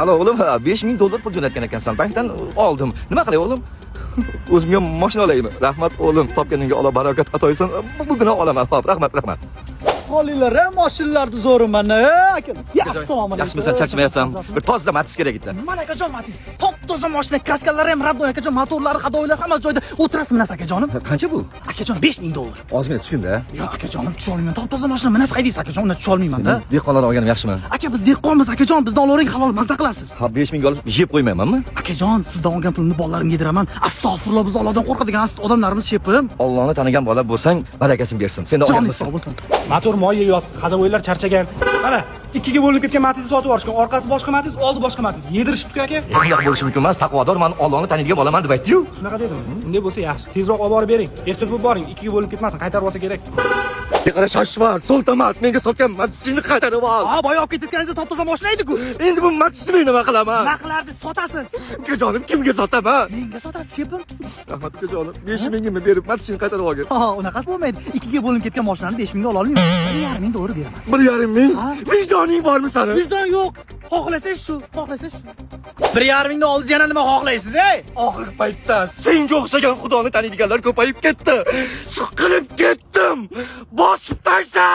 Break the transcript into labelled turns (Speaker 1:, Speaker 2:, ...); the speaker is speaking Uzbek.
Speaker 1: Alo oğlum, $5000 pul jo'natgan ekansan. Bankdan oldim. Nima qilay o'g'lim? O'zimga mashina olaymi? Rahmat o'g'lim, topganingga Alloh barokat ato etsin. Bugun olaman. Xo'p, rahmat.
Speaker 2: Qolinglar, mashinlarni zo'riman. Aka. Assalomu alaykum.
Speaker 1: Yaxshimisan, charchamayapsan? Bir toza Matiz kerak edi.
Speaker 2: Mana akajon Matiz. Top-toza mashina, kaskalari ham raddoy akajon, motorlari, hadoylar hamma joyda. O'tirasizmi nas akajonim?
Speaker 1: Qancha bu?
Speaker 2: Akajon $5000.
Speaker 1: Ozgina tushkunda.
Speaker 2: Yo'q akajonim, tusha olmayman. Top-toza mashina minas haydaysiz akajon, uni tusha olmayman-da.
Speaker 1: Dehqonlar olganim yaxshimi?
Speaker 2: Aka biz dehqonmiz akajon, bizdan olavering halol mazza qilasiz.
Speaker 1: Ha, 5000 olib yeb qo'ymaymanmi?
Speaker 2: Akajon, sizdan olgan pulimni bolalarimga yediraman. Astag'firulloh, biz Allohdan qo'rqadigan odamlarimiz shepim.
Speaker 1: Allohni tanigan bola bo'lsang, barakasini bersin. Senda olgan
Speaker 2: Joningiz sog' bo'lsin.
Speaker 3: Motor moyi yotib, hadovoylar charchagan. Mana, ikkiga bo'linib ketgan Matiz'ni sotib yuborishgan. Orqasi boshqa Matiz, oldi boshqa Matiz. Yedirishibdi-ku aka.
Speaker 1: Bunday bo'lishi mumkin emas. Taqvodorman, Allohni taniydigan bolaman deb aytdi-yu.
Speaker 3: Shunaqa dedim. Unday bo'lsa yaxshi. Tezroq olib borib bering. Ehtiyot bo'lib boring. Ikkiga bo'linib ketmasin. Qaytarib olsa kerak.
Speaker 1: Qara shoshvar, sultamat, menga sotgan Matizini qaytarib ol.
Speaker 2: Ha, boya olib ketayotganingizda top-toza mashina edi-ku.
Speaker 1: Endi bu Matizni nima qilaman?
Speaker 2: Nima qilardi? Sotasiz.
Speaker 1: Ukajonim, kimga sotaman?
Speaker 2: Menga sotasiz shepim.
Speaker 1: Rahmat ukajonim, 5000 mingni berib Matizini qaytarib olgin.
Speaker 2: Ha, unaqasi bo'lmaydi. Ikkiga bo'linib ketgan mashinani 5000 ga ola olmayman. $1,500 beraman.
Speaker 1: 1,5 ming?
Speaker 2: Ha?
Speaker 1: Vijdoning bormi sani?
Speaker 2: Vijdon yo'q. Xohlasangiz shu, xohlasangiz shu. 1,5 oldiz yana nima xohlaysiz, ey?
Speaker 1: Oxirgi paytda senga o'xshagan xudoni taniydiganlar ko'payib ketdi. Siqilib ketdim. Bosib tashla!